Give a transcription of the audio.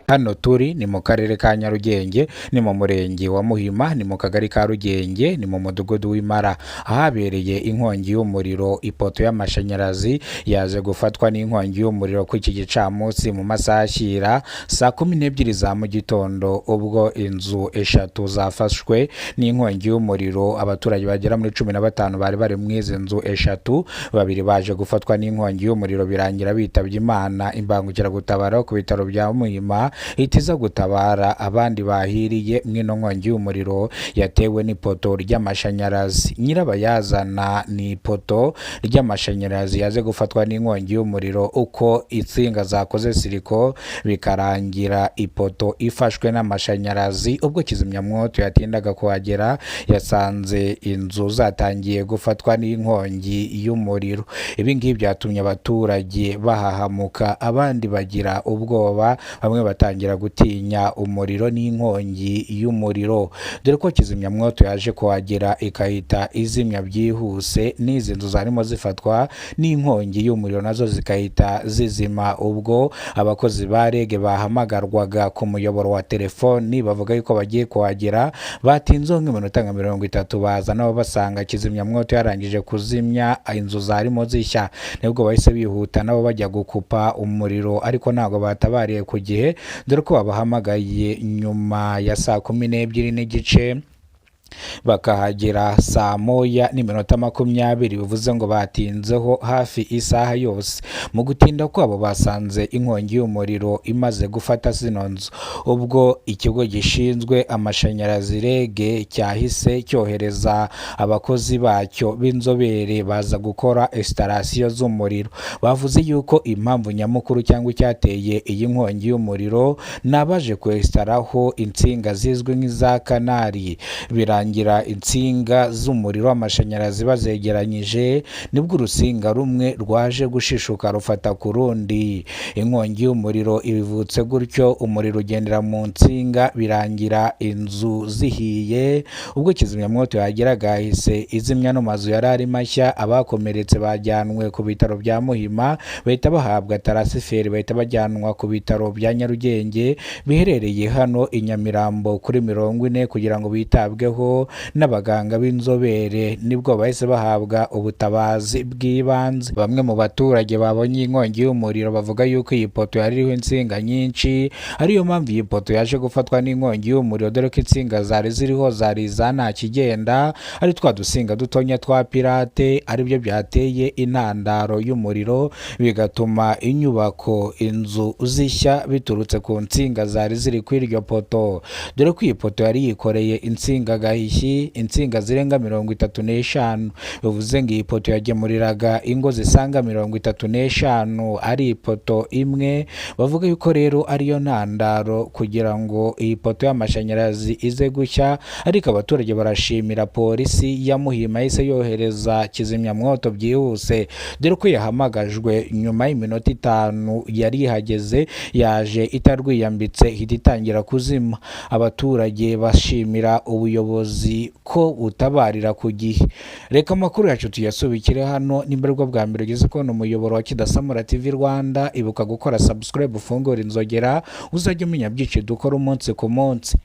Hano turi ni mu karere ka Nyarugenge, ni mu murenge wa Muhima, ni mu kagari ka Rugenge, ni mu mudugudu w'Impara, ahabereye inkongi y'umuriro. Ipoto y'amashanyarazi yaje gufatwa n'inkongi y'umuriro ku iki gicamunsi mu masaha ashyira saa 12 za mu gitondo, ubwo inzu eshatu zafashwe n'inkongi y'umuriro. Abaturage bagera muri 15 bari bari mu izi nzu eshatu, babiri baje gufatwa n'inkongi y'umuriro birangira bitabye Imana. Imbangukiragutabara ku bitaro bya Muhima itiza gutabara abandi bahiriye mw'ino nkongi y'umuriro yatewe n'ipoto ry'amashanyarazi. Nyirabayazana ni ipoto ry'amashanyarazi yaje gufatwa n'inkongi y'umuriro, uko insinga zakoze siriko bikarangira ipoto ifashwe n'amashanyarazi. Ubwo kizimyamwoto yatindaga kuhagera yasanze inzu zatangiye gufatwa n'inkongi y'umuriro. Ibi ngibi byatumye abaturage bahahamuka, abandi bagira ubwoba, bamwe batangira gutinya umuriro n'inkongi y'umuriro, dore ko kizimyamwoto yaje kuhagera ikahita izimya byihuse, n'izi nzu zarimo zifatwa n'inkongi y'umuriro nazo zikahita zizima. Ubwo abakozi ba REG bahamagarwaga ku muyoboro wa telefoni bavuga yuko bagiye kuhagera, batinze nk'iminota nka 30 baza nabo basanga kizimyamwoto yarangije kuzimya inzu zarimo zishya, nibwo bahise bihuta nabo bajya gukupa umuriro, ariko ntabwo batabariye ku gihe, dore ko babahamagaye nyuma ya saa 12 n'igice bakahagera saa 1:20, bivuze ngo batinzeho hafi isaha yose. Mu gutinda kwabo basanze inkongi y'umuriro imaze gufata zino nzu, ubwo ikigo gishinzwe amashanyarazi REG cyahise cyohereza abakozi bacyo b'inzobere baza gukora installation z'umuriro. Bavuze yuko impamvu nyamukuru cyangwa icyateye iyi nkongi y'umuriro nabaje kwestaraho insinga zizwi nk'iza kanari, birangira insinga z'umuriro w'amashanyarazi bazegeranyije, nibwo urusinga rumwe rwaje gushishuka rufata ku rundi. Inkongi y'umuriro ibivutse gutyo, umuriro ugendera mu nsinga birangira inzu zihiye. Ubwo kizimyamwoto yageraga yahise izimya no mazu yari ari mashya. Abakomeretse bajyanwe ku bitaro bya Muhima, bahita bahabwa tarasiferi, bahita bajyanwa ku bitaro bya Nyarugenge biherereye hano i Nyamirambo kuri 40 kugira ngo bitabweho n'abaganga b'inzobere, nibwo bahise bahabwa ubutabazi bw'ibanze. Bamwe mu baturage babonye inkongi y'umuriro bavuga yuko iyi poto yari iriho insinga nyinshi, ariyo mpamvu iyi poto yaje gufatwa n'inkongi y'umuriro, dore ko insinga zari ziriho zari za nta kigenda, ari twa dusinga dutonya twa pirate, aribyo byateye intandaro y'umuriro, bigatuma inyubako inzu zishya biturutse ku nsinga zari ziri kuri iryo poto, dore ko iyi poto yari yikoreye insinga gahishyi, insinga zirenga 35, bivuze ngo iyi poto yagemuriraga ingo zisaga 35 ari ipoto imwe. Bavuga yuko rero ariyo ntandaro kugira ngo iyi poto y'amashanyarazi ize gushya, ariko abaturage barashimira polisi ya Muhima yahise yohereza kizimyamwoto byihuse, dore ko yahamagajwe nyuma y'iminota 5 yari ihageze, yaje itarwiyambitse ihita itangira kuzima. Abaturage bashimira ubuyobozi ko butabarira ku gihe. Reka amakuru yacu tuyasubikire hano. Nimberwa bwa mbere ugeze kubona umuyoboro wa Kidasamura TV Rwanda, ibuka gukora subscribe, ufungura inzogera uzajya umenya byinshi dukora umunsi ku munsi.